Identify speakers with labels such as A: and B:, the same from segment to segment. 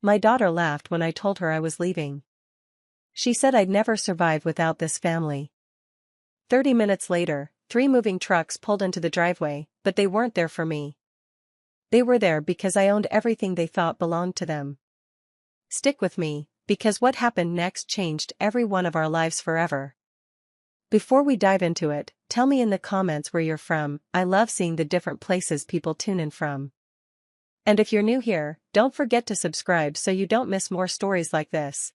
A: My daughter laughed when I told her I was leaving. She said I'd never survive without this family. 30 minutes later, 3 moving trucks pulled into the driveway, but they weren't there for me. They were there because I owned everything they thought belonged to them. Stick with me, because what happened next changed every one of our lives forever. Before we dive into it, tell me in the comments where you're from. I love seeing the different places people tune in from. And if you're new here, don't forget to subscribe so you don't miss more stories like this.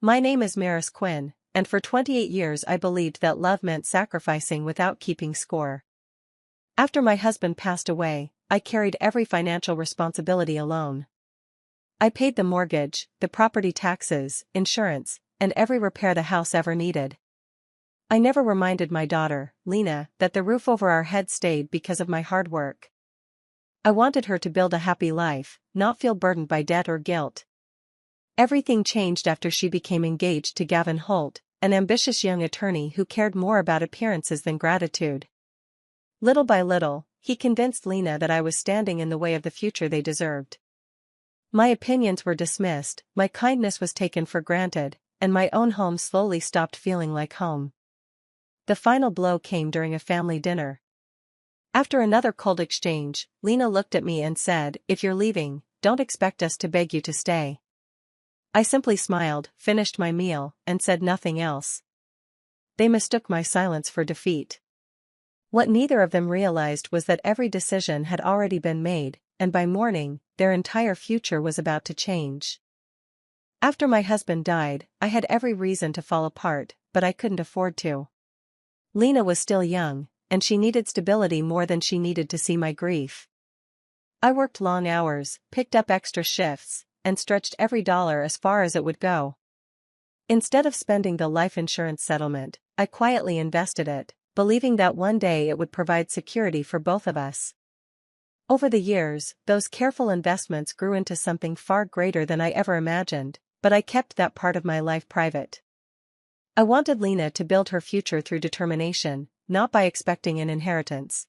A: My name is Maris Quinn, and for 28 years I believed that love meant sacrificing without keeping score. After my husband passed away, I carried every financial responsibility alone. I paid the mortgage, the property taxes, insurance, and every repair the house ever needed. I never reminded my daughter, Lena, that the roof over our heads stayed because of my hard work. I wanted her to build a happy life, not feel burdened by debt or guilt. Everything changed after she became engaged to Gavin Holt, an ambitious young attorney who cared more about appearances than gratitude. Little by little, he convinced Lena that I was standing in the way of the future they deserved. My opinions were dismissed, my kindness was taken for granted, and my own home slowly stopped feeling like home. The final blow came during a family dinner. After another cold exchange, Lena looked at me and said, "If you're leaving, don't expect us to beg you to stay." I simply smiled, finished my meal, and said nothing else. They mistook my silence for defeat. What neither of them realized was that every decision had already been made, and by morning, their entire future was about to change. After my husband died, I had every reason to fall apart, but I couldn't afford to. Lena was still young, and she needed stability more than she needed to see my grief. I worked long hours, picked up extra shifts, and stretched every dollar as far as it would go. Instead of spending the life insurance settlement, I quietly invested it, believing that one day it would provide security for both of us. Over the years, those careful investments grew into something far greater than I ever imagined, but I kept that part of my life private. I wanted Lena to build her future through determination, not by expecting an inheritance.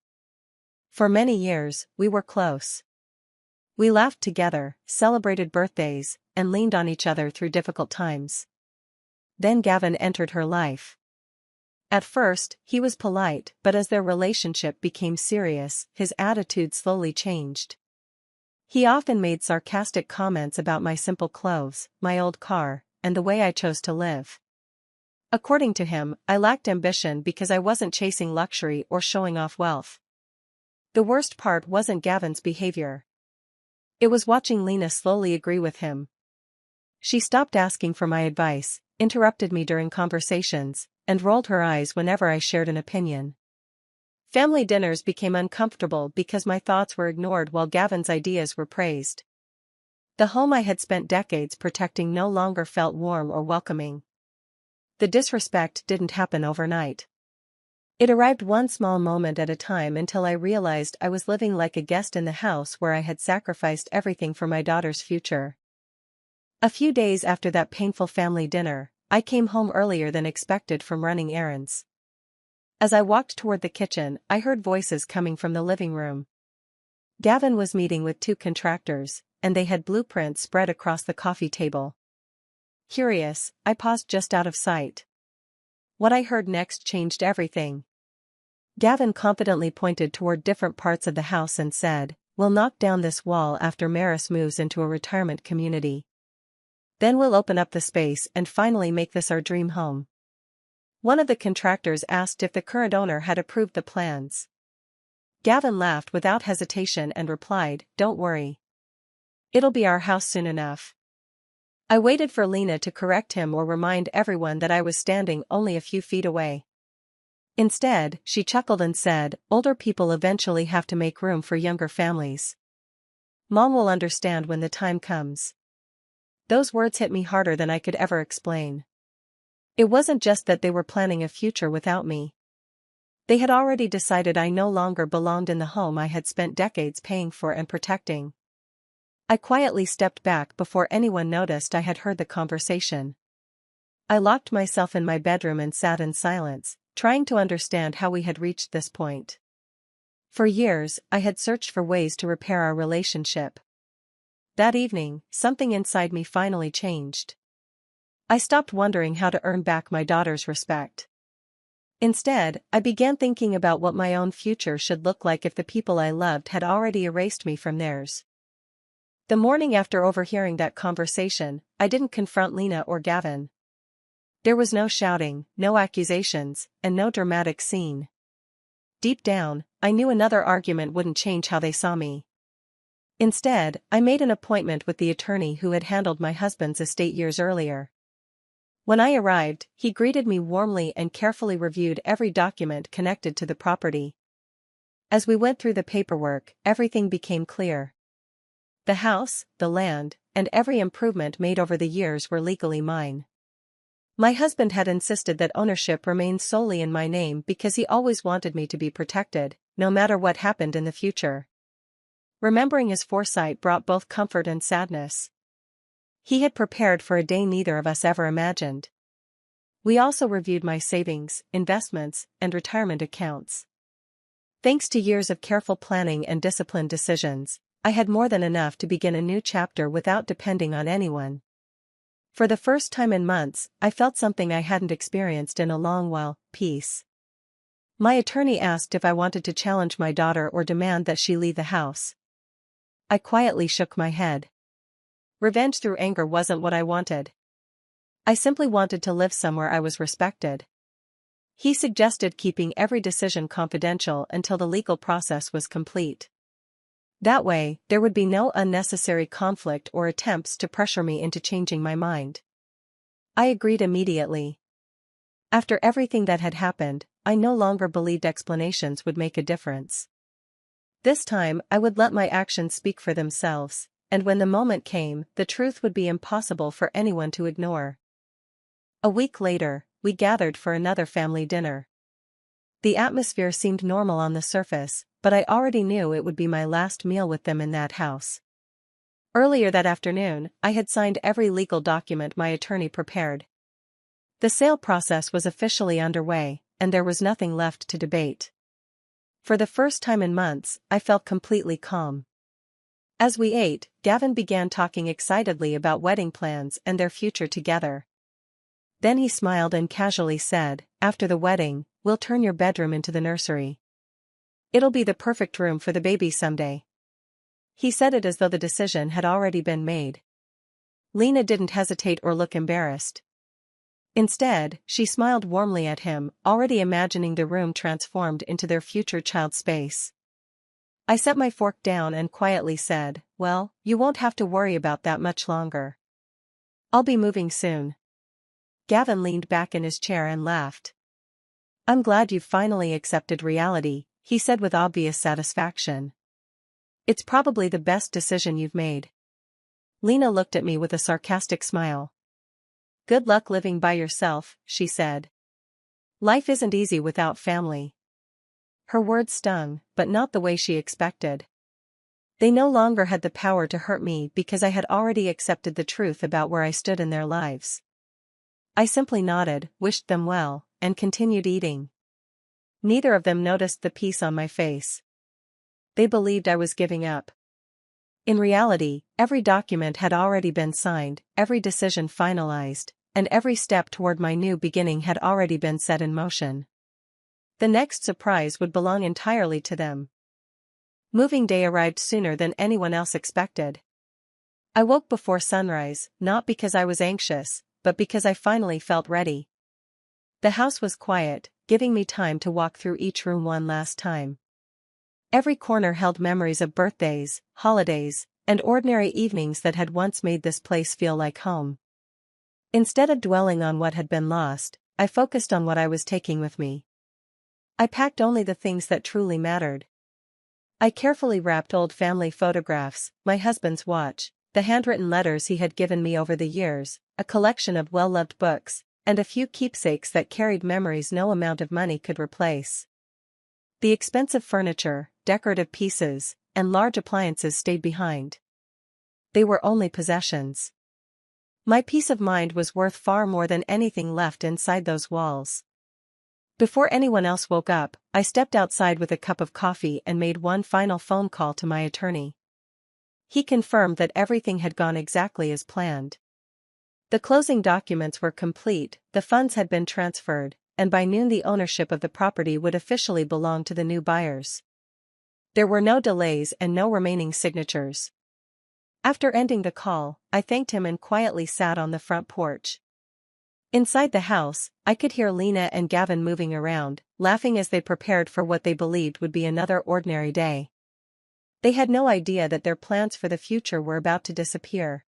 A: For many years, we were close. We laughed together, celebrated birthdays, and leaned on each other through difficult times. Then Gavin entered her life. At first, he was polite, but as their relationship became serious, his attitude slowly changed. He often made sarcastic comments about my simple clothes, my old car, and the way I chose to live. According to him, I lacked ambition because I wasn't chasing luxury or showing off wealth. The worst part wasn't Gavin's behavior. It was watching Lena slowly agree with him. She stopped asking for my advice, interrupted me during conversations, and rolled her eyes whenever I shared an opinion. Family dinners became uncomfortable because my thoughts were ignored while Gavin's ideas were praised. The home I had spent decades protecting no longer felt warm or welcoming. The disrespect didn't happen overnight. It arrived one small moment at a time until I realized I was living like a guest in the house where I had sacrificed everything for my daughter's future. A few days after that painful family dinner, I came home earlier than expected from running errands. As I walked toward the kitchen, I heard voices coming from the living room. Gavin was meeting with 2 contractors, and they had blueprints spread across the coffee table. Curious, I paused just out of sight. What I heard next changed everything. Gavin confidently pointed toward different parts of the house and said, "We'll knock down this wall after Maris moves into a retirement community. Then we'll open up the space and finally make this our dream home." One of the contractors asked if the current owner had approved the plans. Gavin laughed without hesitation and replied, "Don't worry. It'll be our house soon enough." I waited for Lena to correct him or remind everyone that I was standing only a few feet away. Instead, she chuckled and said, "Older people eventually have to make room for younger families. Mom will understand when the time comes." Those words hit me harder than I could ever explain. It wasn't just that they were planning a future without me. They had already decided I no longer belonged in the home I had spent decades paying for and protecting. I quietly stepped back before anyone noticed I had heard the conversation. I locked myself in my bedroom and sat in silence, trying to understand how we had reached this point. For years, I had searched for ways to repair our relationship. That evening, something inside me finally changed. I stopped wondering how to earn back my daughter's respect. Instead, I began thinking about what my own future should look like if the people I loved had already erased me from theirs. The morning after overhearing that conversation, I didn't confront Lena or Gavin. There was no shouting, no accusations, and no dramatic scene. Deep down, I knew another argument wouldn't change how they saw me. Instead, I made an appointment with the attorney who had handled my husband's estate years earlier. When I arrived, he greeted me warmly and carefully reviewed every document connected to the property. As we went through the paperwork, everything became clear. The house, the land, and every improvement made over the years were legally mine. My husband had insisted that ownership remain solely in my name because he always wanted me to be protected, no matter what happened in the future. Remembering his foresight brought both comfort and sadness. He had prepared for a day neither of us ever imagined. We also reviewed my savings, investments, and retirement accounts. Thanks to years of careful planning and disciplined decisions, I had more than enough to begin a new chapter without depending on anyone. For the first time in months, I felt something I hadn't experienced in a long while: peace. My attorney asked if I wanted to challenge my daughter or demand that she leave the house. I quietly shook my head. Revenge through anger wasn't what I wanted. I simply wanted to live somewhere I was respected. He suggested keeping every decision confidential until the legal process was complete. That way, there would be no unnecessary conflict or attempts to pressure me into changing my mind. I agreed immediately. After everything that had happened, I no longer believed explanations would make a difference. This time, I would let my actions speak for themselves, and when the moment came, the truth would be impossible for anyone to ignore. A week later, we gathered for another family dinner. The atmosphere seemed normal on the surface, but I already knew it would be my last meal with them in that house. Earlier that afternoon, I had signed every legal document my attorney prepared. The sale process was officially underway, and there was nothing left to debate. For the first time in months, I felt completely calm. As we ate, Gavin began talking excitedly about wedding plans and their future together. Then he smiled and casually said, "After the wedding, we'll turn your bedroom into the nursery. It'll be the perfect room for the baby someday." He said it as though the decision had already been made. Lena didn't hesitate or look embarrassed. Instead, she smiled warmly at him, already imagining the room transformed into their future child's space. I set my fork down and quietly said, "Well, you won't have to worry about that much longer. I'll be moving soon." Gavin leaned back in his chair and laughed. "I'm glad you've finally accepted reality," he said with obvious satisfaction. "It's probably the best decision you've made." Lena looked at me with a sarcastic smile. "Good luck living by yourself," she said. "Life isn't easy without family." Her words stung, but not the way she expected. They no longer had the power to hurt me because I had already accepted the truth about where I stood in their lives. I simply nodded, wished them well, and continued eating. Neither of them noticed the peace on my face. They believed I was giving up. In reality, every document had already been signed, every decision finalized, and every step toward my new beginning had already been set in motion. The next surprise would belong entirely to them. Moving day arrived sooner than anyone else expected. I woke before sunrise, not because I was anxious, but because I finally felt ready. The house was quiet, giving me time to walk through each room one last time. Every corner held memories of birthdays, holidays, and ordinary evenings that had once made this place feel like home. Instead of dwelling on what had been lost, I focused on what I was taking with me. I packed only the things that truly mattered. I carefully wrapped old family photographs, my husband's watch, the handwritten letters he had given me over the years, a collection of well-loved books, and a few keepsakes that carried memories no amount of money could replace. The expensive furniture, decorative pieces, and large appliances stayed behind. They were only possessions. My peace of mind was worth far more than anything left inside those walls. Before anyone else woke up, I stepped outside with a cup of coffee and made one final phone call to my attorney. He confirmed that everything had gone exactly as planned. The closing documents were complete, the funds had been transferred, and by noon the ownership of the property would officially belong to the new buyers. There were no delays and no remaining signatures. After ending the call, I thanked him and quietly sat on the front porch. Inside the house, I could hear Lena and Gavin moving around, laughing as they prepared for what they believed would be another ordinary day. They had no idea that their plans for the future were about to disappear.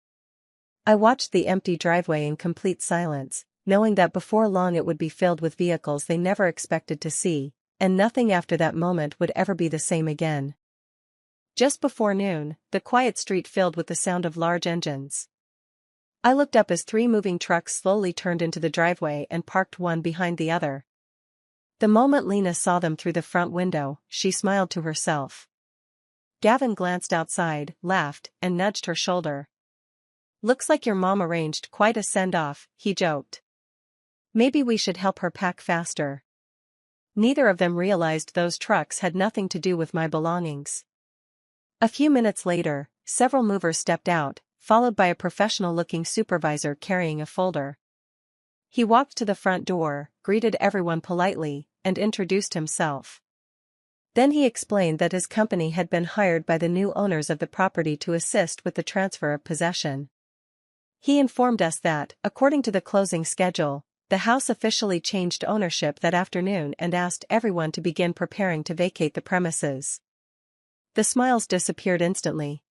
A: I watched the empty driveway in complete silence, knowing that before long it would be filled with vehicles they never expected to see, and nothing after that moment would ever be the same again. Just before noon, the quiet street filled with the sound of large engines. I looked up as 3 moving trucks slowly turned into the driveway and parked one behind the other. The moment Lena saw them through the front window, she smiled to herself. Gavin glanced outside, laughed, and nudged her shoulder. "Looks like your mom arranged quite a send-off," he joked. "Maybe we should help her pack faster." Neither of them realized those trucks had nothing to do with my belongings. A few minutes later, several movers stepped out, followed by a professional-looking supervisor carrying a folder. He walked to the front door, greeted everyone politely, and introduced himself. Then he explained that his company had been hired by the new owners of the property to assist with the transfer of possession. He informed us that, according to the closing schedule, the house officially changed ownership that afternoon and asked everyone to begin preparing to vacate the premises. The smiles disappeared instantly.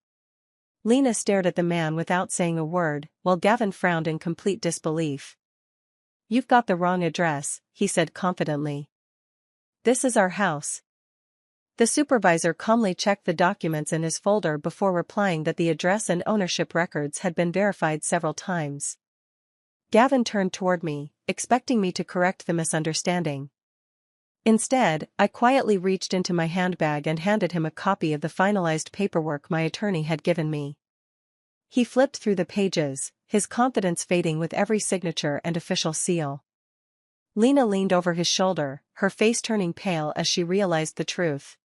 A: Lena stared at the man without saying a word, while Gavin frowned in complete disbelief. "You've got the wrong address," he said confidently. "This is our house." The supervisor calmly checked the documents in his folder before replying that the address and ownership records had been verified several times. Gavin turned toward me, expecting me to correct the misunderstanding. Instead, I quietly reached into my handbag and handed him a copy of the finalized paperwork my attorney had given me. He flipped through the pages, his confidence fading with every signature and official seal. Lena leaned over his shoulder, her face turning pale as she realized the truth.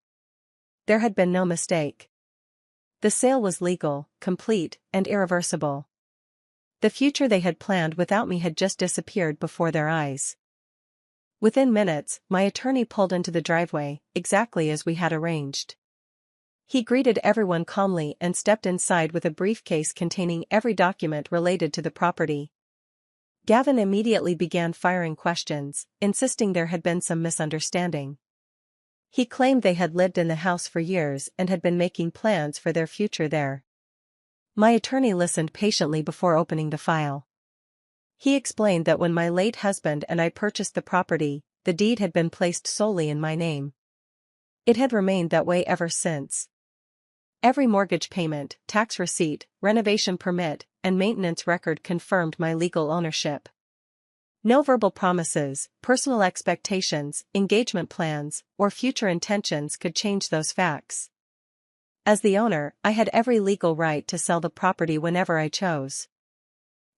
A: There had been no mistake. The sale was legal, complete, and irreversible. The future they had planned without me had just disappeared before their eyes. Within minutes, my attorney pulled into the driveway, exactly as we had arranged. He greeted everyone calmly and stepped inside with a briefcase containing every document related to the property. Gavin immediately began firing questions, insisting there had been some misunderstanding. He claimed they had lived in the house for years and had been making plans for their future there. My attorney listened patiently before opening the file. He explained that when my late husband and I purchased the property, the deed had been placed solely in my name. It had remained that way ever since. Every mortgage payment, tax receipt, renovation permit, and maintenance record confirmed my legal ownership. No verbal promises, personal expectations, engagement plans, or future intentions could change those facts. As the owner, I had every legal right to sell the property whenever I chose.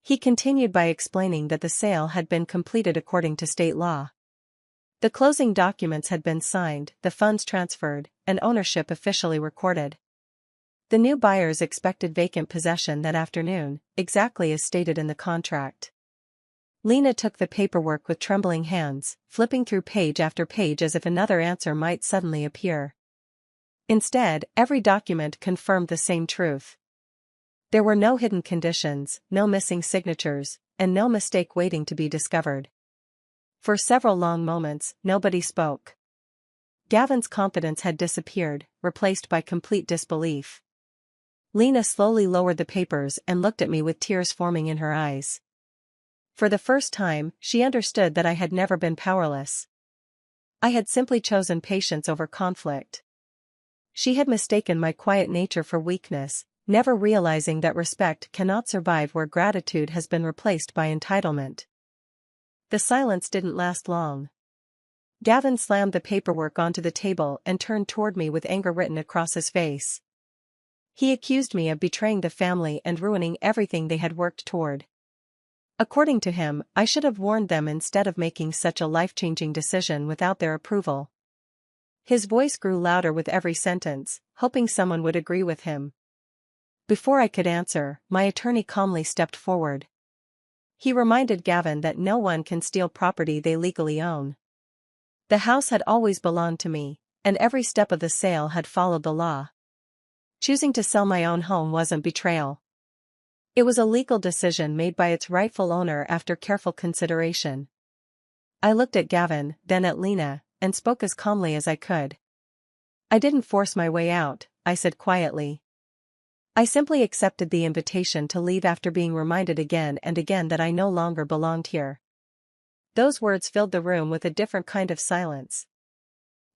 A: He continued by explaining that the sale had been completed according to state law. The closing documents had been signed, the funds transferred, and ownership officially recorded. The new buyers expected vacant possession that afternoon, exactly as stated in the contract. Lena took the paperwork with trembling hands, flipping through page after page as if another answer might suddenly appear. Instead, every document confirmed the same truth. There were no hidden conditions, no missing signatures, and no mistake waiting to be discovered. For several long moments, nobody spoke. Gavin's confidence had disappeared, replaced by complete disbelief. Lena slowly lowered the papers and looked at me with tears forming in her eyes. For the first time, she understood that I had never been powerless. I had simply chosen patience over conflict. She had mistaken my quiet nature for weakness, never realizing that respect cannot survive where gratitude has been replaced by entitlement. The silence didn't last long. Gavin slammed the paperwork onto the table and turned toward me with anger written across his face. He accused me of betraying the family and ruining everything they had worked toward. According to him, I should have warned them instead of making such a life-changing decision without their approval. His voice grew louder with every sentence, hoping someone would agree with him. Before I could answer, my attorney calmly stepped forward. He reminded Gavin that no one can steal property they legally own. The house had always belonged to me, and every step of the sale had followed the law. Choosing to sell my own home wasn't betrayal. It was a legal decision made by its rightful owner after careful consideration. I looked at Gavin, then at Lena, and spoke as calmly as I could. I didn't force my way out, I said quietly. I simply accepted the invitation to leave after being reminded again and again that I no longer belonged here. Those words filled the room with a different kind of silence.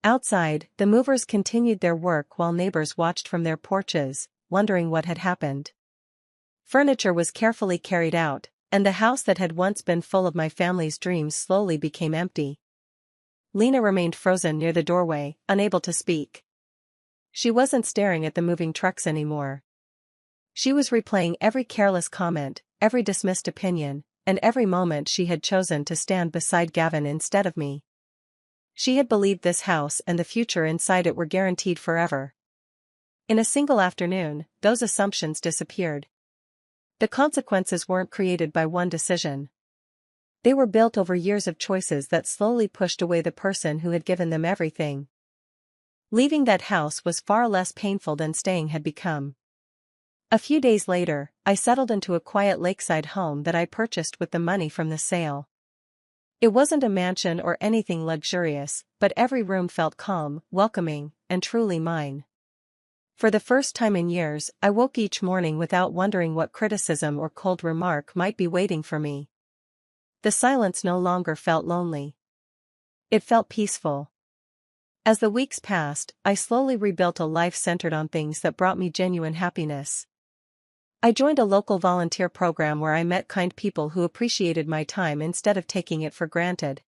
A: Outside, the movers continued their work while neighbors watched from their porches, wondering what had happened. Furniture was carefully carried out, and the house that had once been full of my family's dreams slowly became empty. Lena remained frozen near the doorway, unable to speak. She wasn't staring at the moving trucks anymore. She was replaying every careless comment, every dismissed opinion, and every moment she had chosen to stand beside Gavin instead of me. She had believed this house and the future inside it were guaranteed forever. In a single afternoon, those assumptions disappeared. The consequences weren't created by one decision. They were built over years of choices that slowly pushed away the person who had given them everything. Leaving that house was far less painful than staying had become. A few days later, I settled into a quiet lakeside home that I purchased with the money from the sale. It wasn't a mansion or anything luxurious, but every room felt calm, welcoming, and truly mine. For the first time in years, I woke each morning without wondering what criticism or cold remark might be waiting for me. The silence no longer felt lonely. It felt peaceful. As the weeks passed, I slowly rebuilt a life centered on things that brought me genuine happiness. I joined a local volunteer program where I met kind people who appreciated my time instead of taking it for granted.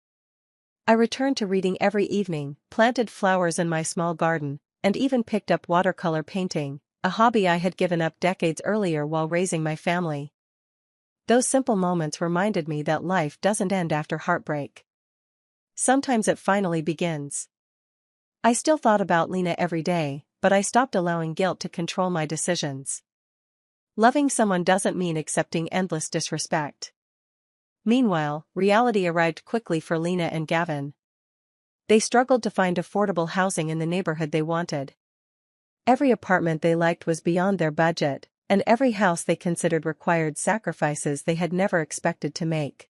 A: I returned to reading every evening, planted flowers in my small garden, and even picked up watercolor painting, a hobby I had given up decades earlier while raising my family. Those simple moments reminded me that life doesn't end after heartbreak. Sometimes it finally begins. I still thought about Lena every day, but I stopped allowing guilt to control my decisions. Loving someone doesn't mean accepting endless disrespect. Meanwhile, reality arrived quickly for Lena and Gavin. They struggled to find affordable housing in the neighborhood they wanted. Every apartment they liked was beyond their budget, and every house they considered required sacrifices they had never expected to make.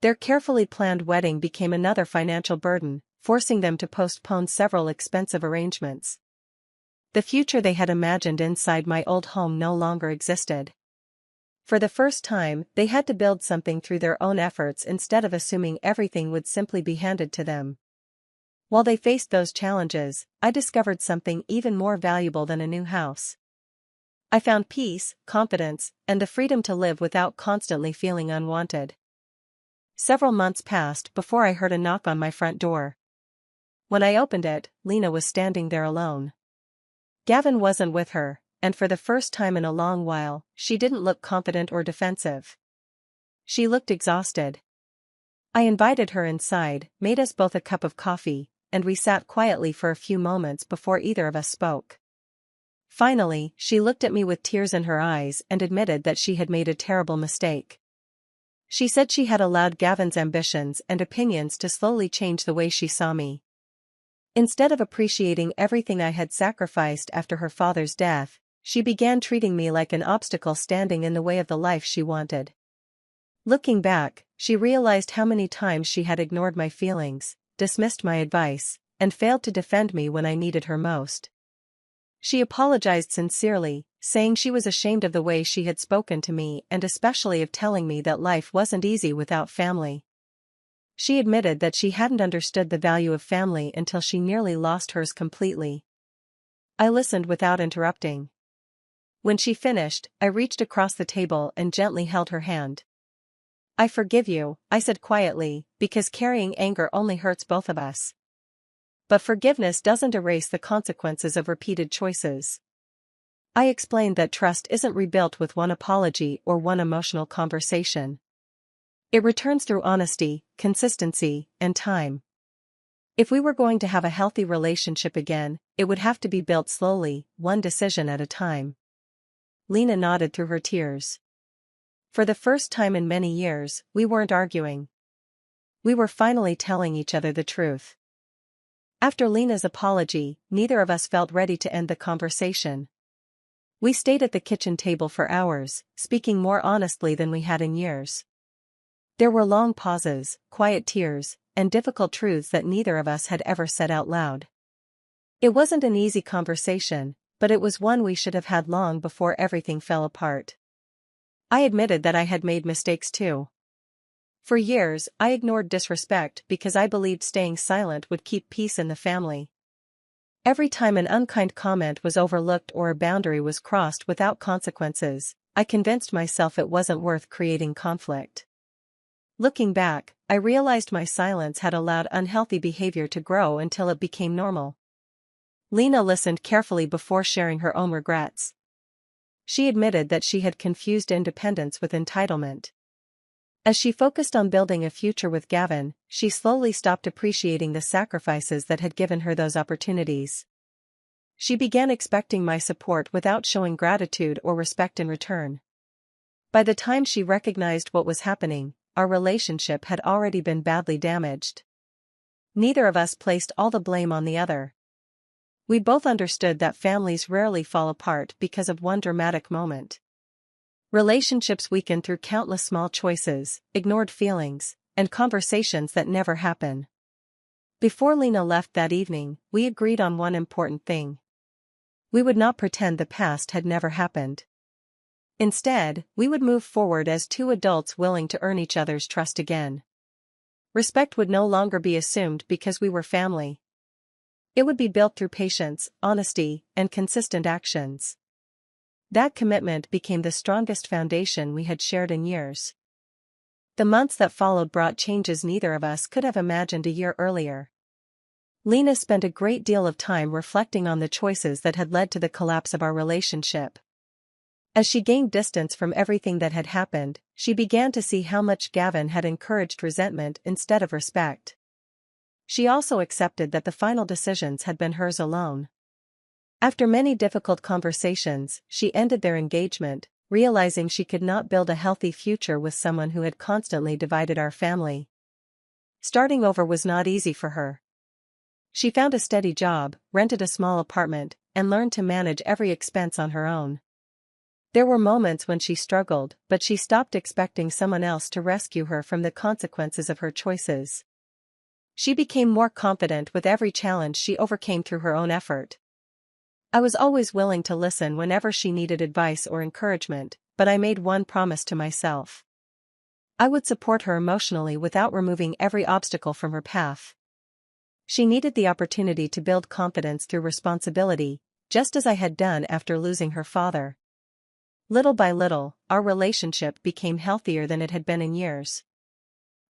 A: Their carefully planned wedding became another financial burden, forcing them to postpone several expensive arrangements. The future they had imagined inside my old home no longer existed. For the first time, they had to build something through their own efforts instead of assuming everything would simply be handed to them. While they faced those challenges, I discovered something even more valuable than a new house. I found peace, confidence, and the freedom to live without constantly feeling unwanted. Several months passed before I heard a knock on my front door. When I opened it, Lena was standing there alone. Gavin wasn't with her, and for the first time in a long while, she didn't look confident or defensive. She looked exhausted. I invited her inside, made us both a cup of coffee, and we sat quietly for a few moments before either of us spoke. Finally, she looked at me with tears in her eyes and admitted that she had made a terrible mistake. She said she had allowed Gavin's ambitions and opinions to slowly change the way she saw me. Instead of appreciating everything I had sacrificed after her father's death, she began treating me like an obstacle standing in the way of the life she wanted. Looking back, she realized how many times she had ignored my feelings, dismissed my advice, and failed to defend me when I needed her most. She apologized sincerely, saying she was ashamed of the way she had spoken to me and especially of telling me that life wasn't easy without family. She admitted that she hadn't understood the value of family until she nearly lost hers completely. I listened without interrupting. When she finished, I reached across the table and gently held her hand. "I forgive you," I said quietly, because carrying anger only hurts both of us. But forgiveness doesn't erase the consequences of repeated choices. I explained that trust isn't rebuilt with one apology or one emotional conversation. It returns through honesty, consistency, and time. If we were going to have a healthy relationship again, it would have to be built slowly, one decision at a time. Lena nodded through her tears. For the first time in many years, we weren't arguing. We were finally telling each other the truth. After Lena's apology, neither of us felt ready to end the conversation. We stayed at the kitchen table for hours, speaking more honestly than we had in years. There were long pauses, quiet tears, and difficult truths that neither of us had ever said out loud. It wasn't an easy conversation, but it was one we should have had long before everything fell apart. I admitted that I had made mistakes too. For years, I ignored disrespect because I believed staying silent would keep peace in the family. Every time an unkind comment was overlooked or a boundary was crossed without consequences, I convinced myself it wasn't worth creating conflict. Looking back, I realized my silence had allowed unhealthy behavior to grow until it became normal. Lena listened carefully before sharing her own regrets. She admitted that she had confused independence with entitlement. As she focused on building a future with Gavin, she slowly stopped appreciating the sacrifices that had given her those opportunities. She began expecting my support without showing gratitude or respect in return. By the time she recognized what was happening, our relationship had already been badly damaged. Neither of us placed all the blame on the other. We both understood that families rarely fall apart because of one dramatic moment. Relationships weaken through countless small choices, ignored feelings, and conversations that never happen. Before Lena left that evening, we agreed on one important thing. We would not pretend the past had never happened. Instead, we would move forward as two adults willing to earn each other's trust again. Respect would no longer be assumed because we were family. It would be built through patience, honesty, and consistent actions. That commitment became the strongest foundation we had shared in years. The months that followed brought changes neither of us could have imagined a year earlier. Lena spent a great deal of time reflecting on the choices that had led to the collapse of our relationship. As she gained distance from everything that had happened, she began to see how much Gavin had encouraged resentment instead of respect. She also accepted that the final decisions had been hers alone. After many difficult conversations, she ended their engagement, realizing she could not build a healthy future with someone who had constantly divided our family. Starting over was not easy for her. She found a steady job, rented a small apartment, and learned to manage every expense on her own. There were moments when she struggled, but she stopped expecting someone else to rescue her from the consequences of her choices. She became more confident with every challenge she overcame through her own effort. I was always willing to listen whenever she needed advice or encouragement, but I made one promise to myself. I would support her emotionally without removing every obstacle from her path. She needed the opportunity to build confidence through responsibility, just as I had done after losing her father. Little by little, our relationship became healthier than it had been in years.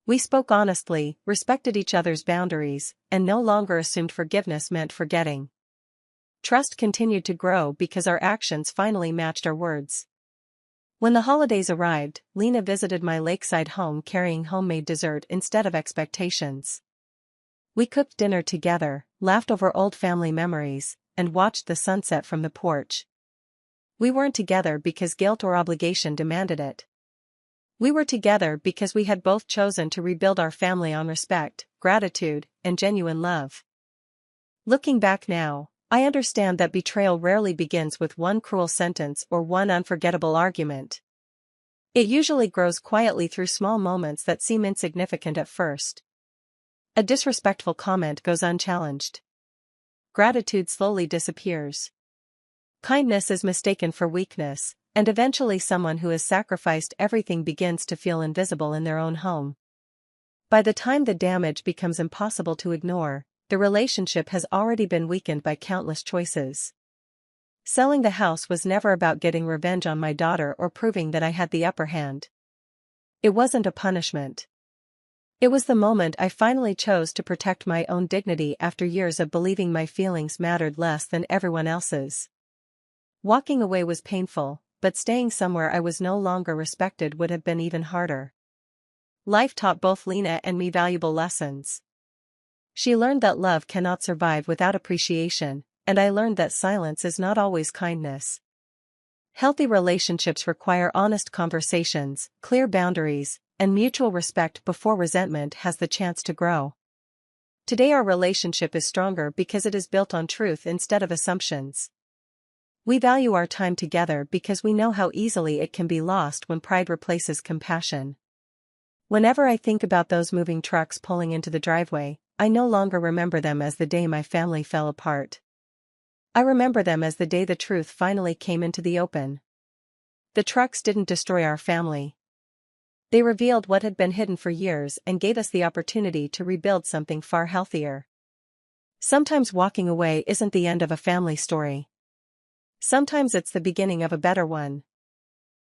A: We spoke honestly, respected each other's boundaries, and no longer assumed forgiveness meant forgetting. Trust continued to grow because our actions finally matched our words. When the holidays arrived, Lena visited my lakeside home carrying homemade dessert instead of expectations. We cooked dinner together, laughed over old family memories, and watched the sunset from the porch. We weren't together because guilt or obligation demanded it. We were together because we had both chosen to rebuild our family on respect, gratitude, and genuine love. Looking back now, I understand that betrayal rarely begins with one cruel sentence or one unforgettable argument. It usually grows quietly through small moments that seem insignificant at first. A disrespectful comment goes unchallenged. Gratitude slowly disappears. Kindness is mistaken for weakness, and eventually someone who has sacrificed everything begins to feel invisible in their own home. By the time the damage becomes impossible to ignore, the relationship has already been weakened by countless choices. Selling the house was never about getting revenge on my daughter or proving that I had the upper hand. It wasn't a punishment. It was the moment I finally chose to protect my own dignity after years of believing my feelings mattered less than everyone else's. Walking away was painful, but staying somewhere I was no longer respected would have been even harder. Life taught both Lena and me valuable lessons. She learned that love cannot survive without appreciation, and I learned that silence is not always kindness. Healthy relationships require honest conversations, clear boundaries, and mutual respect before resentment has the chance to grow. Today our relationship is stronger because it is built on truth instead of assumptions. We value our time together because we know how easily it can be lost when pride replaces compassion. Whenever I think about those moving trucks pulling into the driveway, I no longer remember them as the day my family fell apart. I remember them as the day the truth finally came into the open. The trucks didn't destroy our family. They revealed what had been hidden for years and gave us the opportunity to rebuild something far healthier. Sometimes walking away isn't the end of a family story. Sometimes it's the beginning of a better one.